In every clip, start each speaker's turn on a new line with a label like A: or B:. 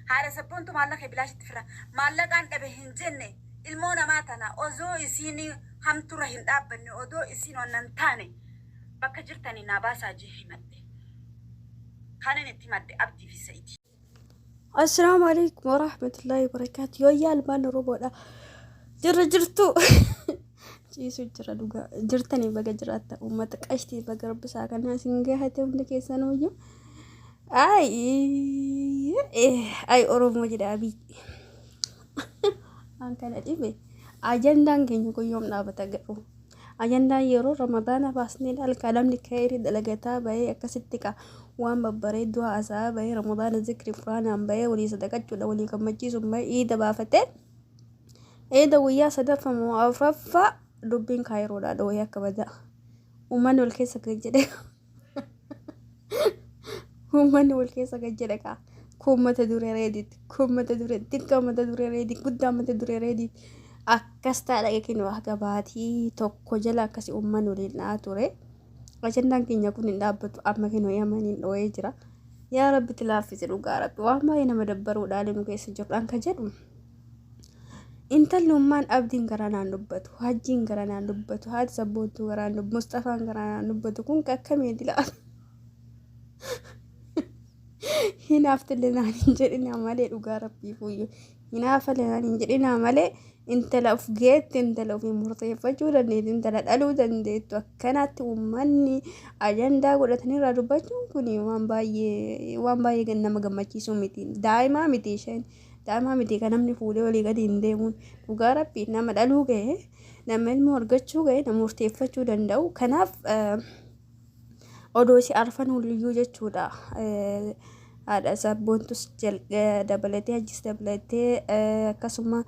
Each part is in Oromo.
A: هذا سبونتو مالك بلاش تفرا مالك أنت بهن جنة المونا ماتنا أزو إسيني هم ترهن دابني أدو إسين وننتاني بكجرتني ناباسا جيهي مدي خانن اتمدي أبدي في سيدي.
B: السلام عليكم ورحمة الله وبركاته. يا البان روبودا جرتو جيسو جرا دوغا جرتني بقى جراتا امتك اشتي بقى رب ساكنا سنجهته ولك سنوجو اي اورومو جدا ابي an kana dibe ajandan kenyu ko yom na batagaro ajanda yero ramadana basnin al kalam ni kairi dalagata baye akasittika wan babbare dua asa baye ramadana zikri qur'ana baye wali sadaqatu da wali kamaji summa ida bafate ida wiya sadafa muafafa dubbin kairo da do yakabada umman wal kaysa kajede umman wal kaysa kajede ka kummata dure redit kummata dure tikkamata dure redit guddamata dure redit akkasta dhaqeekin waaqa baatii tokko jala akkasi umman waliin dhaa ture ajandaan keenya kun hin dhaabbatu amma kenoo yamaniin dhoo'ee jira yaa rabbi tilaaffise dhugaa rabbi waan baay'ee nama dabbaruudhaan nu keessa jirudhaan ka jedhu intalli ummaan abdiin garanaan dubbatu hajjiin garanaan dubbatu haati sabboontuu garaan dubbatu mustafaan garanaan dubbatu kun akkamiiti la'a hinaaftillee hin jedhina malee dhugaa rabbii fuyyu hinaafalee hin jedhina malee intala uf geetti intala uf murteeffachuu dandeetti intala dhaluu dandeettu akkanaatti ummanni ajandaa godhatanii irraa dubbachuun kun waan baay'ee nama gammachiisu miti daa'imaa miti isheen daa'imaa miti kan namni fuudhee walii gadi hin deemuun dhugaa rabbii nama dhaluu ga'e nama ilmoo argachuu ga'e nama murteeffachuu danda'u kanaaf odoo si arfan huliyyuu jechuudha. Ada sabboontus dabalatee hajjis dabalatee akkasuma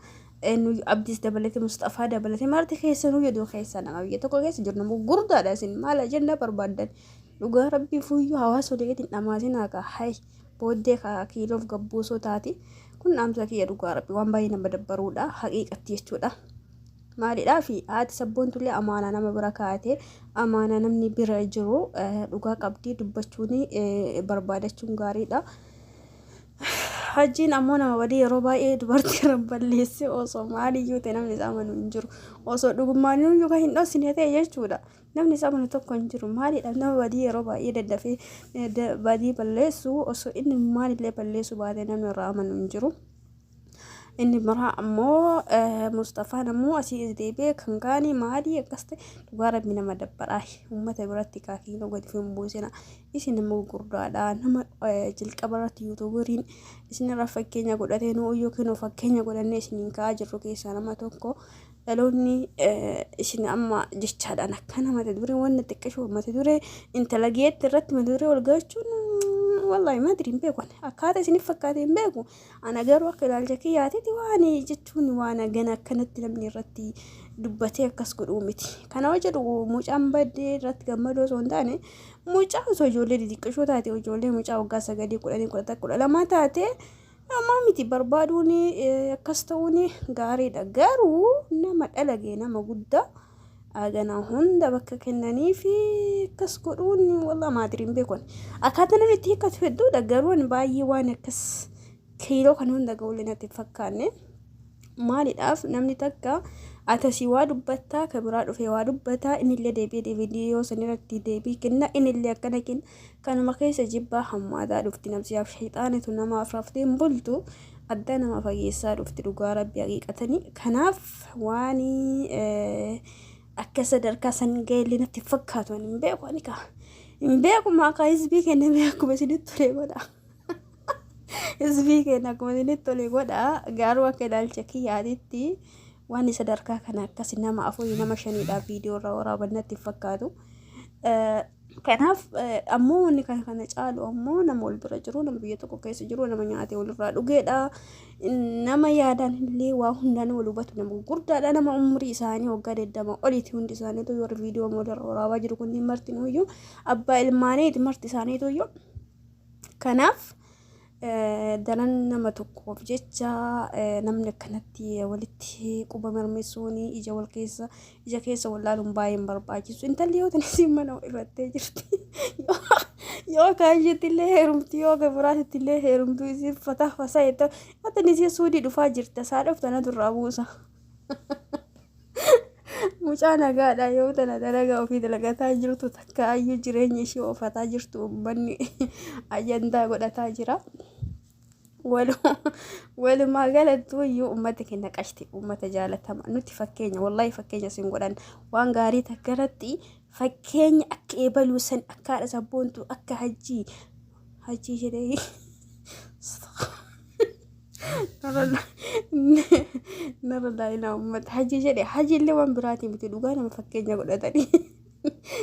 B: abdis dabalatee mustafaa dabalatee marti keessanuu jedhu keessa nama biyya tokko keessa jiru nama gurdaadha isin maal ajanda barbaadan dhugaa rabbii fuyyuu hawaasa walii gadi dhamaasin haqa hay booddee kiiloof gabbuusoo taati kun dhaamsa kiyya dhugaa rabbii waan baay'ee nama dabbaruudha haqiiqatti jechuudha. Maalidhaa fi haati sabboontulee amaanaa nama bira kaa'atee amaanaa namni bira jiru dhugaa qabdii dubbachuun barbaadachuun gaariidha. Hajjiin ammoo nama badii yeroo baay'ee dubartii rabballeessee osoo maaliyyuu ta'e namni isaa amanu hin jiru osoo dhugummaan iyyuu kan hin dhoksine ta'e jechuudha. Namni isaa amanu tokko hin jiru maalidha nama badii yeroo baay'ee daddafee badii balleessu osoo inni maalillee balleessu baatee namni irraa amanu hin jiru. inni biraa ammoo Mustafaan ammoo asii deebi'ee kan kaanii maalii akkas ta'e dhugaa rabbi nama dabbaraa uummata biratti kaakiinoo gadi fi buusina isin nama gurguddaadha nama jalqaba irratti yuutuuberiin isin irraa fakkeenya godhatee nuu yookiin fakkeenya godhannee isiniin ka'aa jirru keessaa nama tokko dhaloonni isin amma jechaadhaan akka nama duree wanna xiqqashoo mata duree intala geetti irratti mata duree wal gahuun والله ما أدري بيكون أكاد سنف فكاتين بيكو أنا قالوا أكل الجكياتي واني جتوني وانا جنا كانت لمني رتي دبتي كسكر أمتي كان وجد ومش أم بدي رت جملوا زونداني مش أو زوجولي دي كشوا تاتي وجولي مش أو قاسة قدي كل تاكل لما تاتي ما متي بربادوني كستوني قاري دقارو نما ألاقينا ما قدّا أنا هندا بك كنني في كسكروني والله ما أدري بيكون أكادنا نتيجة تفيدو دقرون باي وانا كس كيلو كانون دقولنا تفكرني ما للأف نمني تكا أتسي وادبتا كبرات في وادبتا إن اللي دي فيديو سنرتي دي كنا إن اللي أكنكن كان مقيس جبا حمادا رفتي نفسي في شيطانة نما أفرفتين بلتو أدانا ما فقيسا رفتي رقارة بيقيقتني كناف واني أكسر دركاسن قال لنا تفكروا إن بيكو أنيكا إن بيكو ما كايز بيك إن بيكو بس نتولي ودا إز بيك إنكم بس نتولي ودا قاروا كده الشكي عادتي واني صدركا كان أكسر نما أفوي نما شني دا فيديو را بدنا تفكروا كناف أمو إني كان يجعلوا أمو نما والبرجرون نما بيتوكو كيس جرون نما نعاتي والرادو جدا nama yaadan illee waa hundaan wal hubatu nama gurguddaadha nama umrii isaanii waggaa 20 olitti hundi isaaniitu yoo viidiyoo moodarra waraabaa jiru kun martin iyyuu abbaa ilmaaniiti marti isaaniitu iyyuu kanaaf daran nama tokkoof jecha namni akkanatti walitti quba marmeessuun ija keessa wallaaluun baay'een barbaachisu intalli yoo tanis mana irrattee jirti yoo kaayyetti illee heerumti yoo gabiraatti illee heerumtu isiin fataa fasaa jettee wanta nisii suudii dhufaa jirta saa dhuftana durraa buusa. Mucaa nagaadha yoo tana dalagaa ofii dalagataa jirtu takka ayyuu jireenya ishee oofataa jirtu uummanni ajandaa godhataa jira. Walumaa galattuu iyyuu uummata keenya qashti uummata jaalatamaa nuti fakkeenya wallahi fakkeenya sin godhan waan gaarii takkaratti fakkeenya akka eebaluu san akka haadha sabboontu akka hajjii jedhee narra ilaa uummata hajjii jedhe hajjii illee waan biraatii miti dhugaa nama fakkeenya godhatanii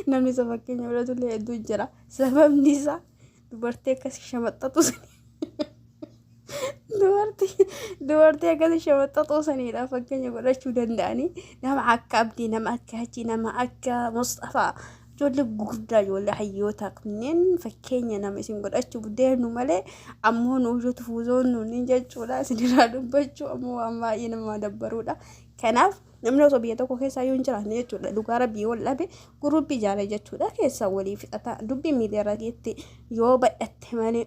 B: namni isa fakkeenya godhatu illee hedduu jira sababni isaa dubartii akkasii shamaxxatu sanii. Dubartii akkasii shamaxxaxoo saniidha fakkeenya godhachuu danda'anii nama akka Abdii nama akka Hajii nama akka Mustafaa ijoollee gurguddaa ijoollee hayyoota kunneen fakkeenya nama isin godhachuuf deemnu malee ammoo nuushatu fuuzoon nuuni jechuudha isinirraa dubbachuu ammoo waan baay'ee nama dabbaruudha. Kanaaf namni osoo biyya tokko keessaa yoo hin jiraanne jechuudha dhugaa rabbii wal dhabe gurubbii jaalala jechuudha keessaa walii fixata dubbii miidiyaa irratti yoo badhatte malee.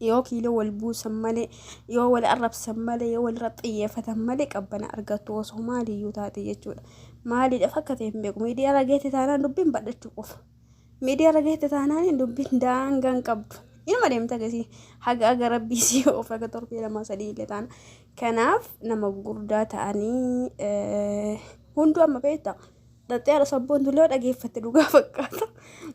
B: Yoo kiiloo wal buusan malee yoo wal arrabsan malee yoo wal xiyyeeffatan malee qabbana argatu osoo maaliyyuu taate jechuudha. Maaliidhaaf akka ta'e hin beeku miidiyaa rageetti taanaan dubbiin badhachuu qofa. Miidiyaa rageetti taanaan dubbiin daangaan qabdu. Ilma deemta gasii haga rabbii si of aga torbee 2-3 illee taana. Kanaaf nama gurguddaa ta'anii hunduu amma beektaa. Dhattee haadha sabboontu illee dhageeffatte dhugaa fakkaata.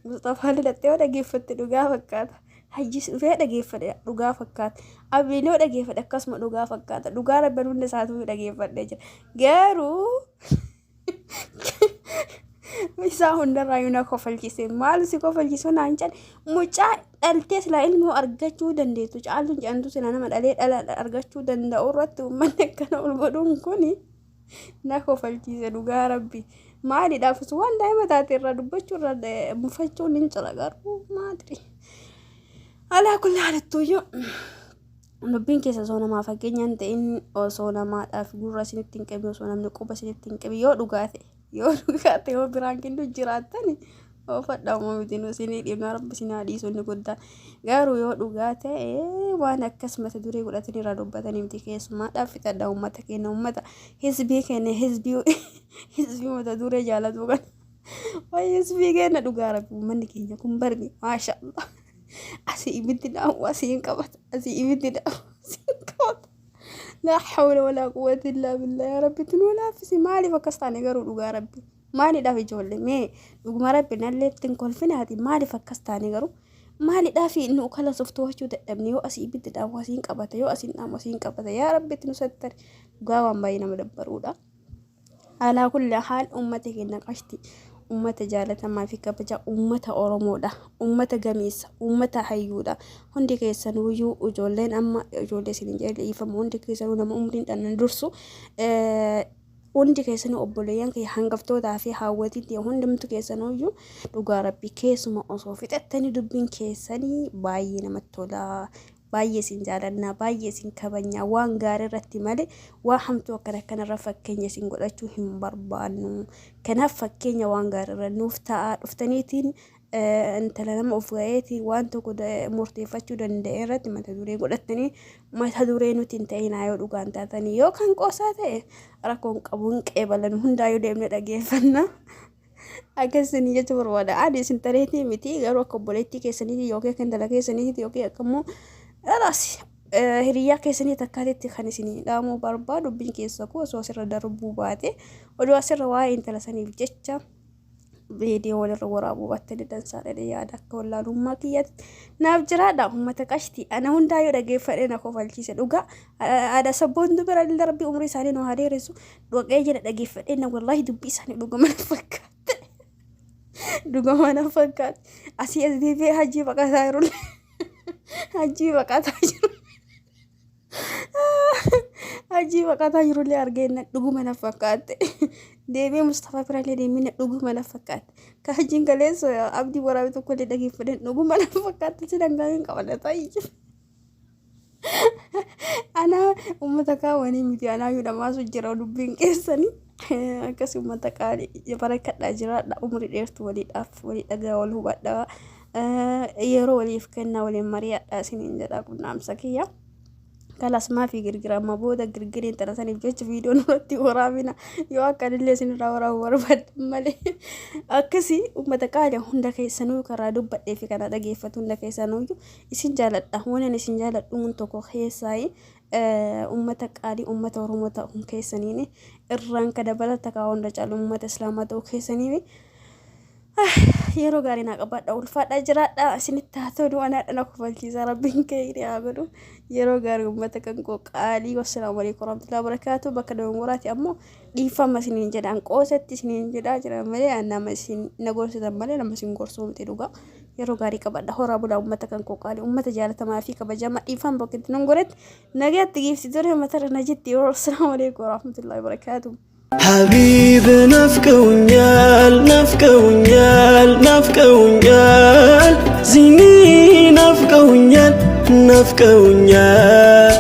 B: Mustafaan dhattee dhageeffatte dhugaa fakkaata. Hajjis dhufee dhageeffadhe dhugaa fakkaata. Abiiloo dhageeffadhe akkasuma dhugaa fakkaata. Dhugaa rabban hunda isaatu dhageeffadhe jira. Garuu isaa hundarraa yoo na kofalchise maal si kofalchisu naan jedhe mucaa dhaltee silaa ilmoo argachuu dandeettu caaluu jedhamtu sila nama dhalee dhala argachuu danda'u irratti uummanni akkana ol godhuun kuni na kofalchise dhugaa rabbi. Maaliidhaaf waan daa'ima taate irraa dubbachuu irraa mufachuun hin cala garuu maadri. Alaa kulli haalattuyyuu dubbiin keessa osoo namaa fakkeenyaan ta'in osoo namaadhaaf gurra isinitti hin qabne osoo namni quba isinitti hin qabne yoo dhugaate yoo biraan kennu jiraatani oofadha uumamitiin isinii dhibna rabbi isinaa dhiisu inni guddaan garuu yoo dhugaate waan akkas mata duree godhatanii irraa dubbatanii miti keessumaadhaaf fixadha uummata keenya uummata hizbii keenya hizbii mata duree jaalatu kan waa'ee hizbii keenya dhugaa rabbi uummanni keenya kun barmi maashaallah. Asii ibiddi dhaa'u asiin qabata asii ibiddi dhaa'u asiin qabata laa hawla walaa quwwata illaa billah yaa rabbi tun walaafisi maaliif akkas taane garuu dhugaa rabbi maaliidhaaf ijoollee mee dhuguma rabbi nalleettiin kolfinaati maaliif akkas taane garuu maaliidhaaf nu kala softoowachuu dadhabne yoo asii ibiddi dhaa'u asiin qabata yoo asiin dhaa'u asiin qabata yaa rabbi nu sattari dhugaa waan baay'ee nama dabbaruudha. Alaa kulli haal uummata keenya qashti. Ummata jaalatamaa fi kabaja ummata Oromoodha. Ummata gameessa, ummata hayyuudha. Hundi keessanuyyuu ijoolleen amma ijoollee isin jedhiifamu hundi keessanuu nama umriin dhannan dursu hundi keessanuu obboleeyyan kee hangaftootaa fi haawwatiitti hundumtu keessanuyyuu dhugaa rabbi keessuma osoo fixattanii dubbiin keessanii baay'ee namatti tola. Baay'ee isin jaalannaa baay'ee isin kabajnaa waan gaarii irratti malee waan hamtuu akkanarra fakkeenya isin godhachuu hin barbaannu. Kanaaf fakkeenya waan gaarii irra nuuf ta'a dhuftaniitiin intala nama of ga'eetii waan tokko murteeffachuu danda'e irratti mata duree godhatanii mata duree nuti hin ta'inaa yoo dhugaan taatanii yoo kan qoosaa ta'e rakkoon qabuun qeebalan hundaa yoo deemne dhageeffannaa. Akkasini jechuun barbaada. Adi isin tareetii miti garuu akka obboleettii keessaniiti yookiin kan dala keessaniiti yookiin akkamuu Rasi hiriyaa keessanii takkaatetti kan isinii dhaamuu barbaadu dubbiin keessa koo osoo asirra darbuu baate oduu asirra waa'ee intala saniif jecha viidiyoo walirra waraabuu battanii dansaadha yaada akka wallaalummaa kiyyaatti naaf jiraadha uummata qashti ana hundaa yoo dhageeffadhe na kofalchiise dhugaa aadaa sabboontu bira darbii umrii isaanii nu haa dheeressu dhaqee jira dhageeffadhe na wallaahi dubbii isaanii dhugama na fakkaate dhugama na fakkaate asii as deebi'ee hajii baqataa jiru. Hajii baqataa jiru. Hajii baqataa jiru illee argina dhuguma na fakkaate. Deebi'ee Mustafaa biraallee deemina dhuguma na fakkaate. Ka hajiin galeessa abdii waraabee tokko illee dhageeffadhe dhuguma na fakkaate sidangaa hin qabalataa jiru. Ana uummata kaawwanii miti anaa yoo dhamaasu jira dubbiin keessanii. Akkasii uummata qaalii bareekkadhaa jiraadha umrii dheertu waliidhaaf walii dhagaa wal hubadhaa. yeroo waliif kennaa waliin mari'adhaa isiniin jedha qunnamsa kiyya. Kalas maafi girgirama booda girgiriin tana saniif jecha viidiyoon irratti waraabina yoo akkanillee isinirraa waraabu barbaaddan malee akkasii uummata qaaliya hunda keessanuu karaa dubbadhee fi kana dhageeffatu hunda keessanuu isin jaaladha waan isin jaaladhuun tokko keessaayi uummata qaalii uummata Oromoo ta'uun keessaniin irraan ka dabalata ka hunda caalu uummata Islaamaa ta'uu keessaniin yeroo gaarii naa qabaadha ulfaadha jiraadha isinitti haa ta'u du'anaadha na kufalchiisa rabbiin kee haa godhu yeroo gaarii uummata kan qaalii wassalaamu alaikum warahmatullahi wabarakatuh bakka dawwaraati ammoo dhiifama isiniin jedhaan qoosetti isiniin jedhaa jira malee nama isin nagorsitan malee nama isin gorsuu miti dhugaa yeroo gaarii qabaadha horaa bulaa uummata kan qaalii uummata jaalatamaa fi kabajamaa dhiifama bakka itti nangooretti nagaatti giifti ture matarra najitti wassalaamu alaikum warahmatullahi wabarakatuh.
C: حبيب نفكونيال نفكونيال نفكونيال زيني نفكونيال نفكونيال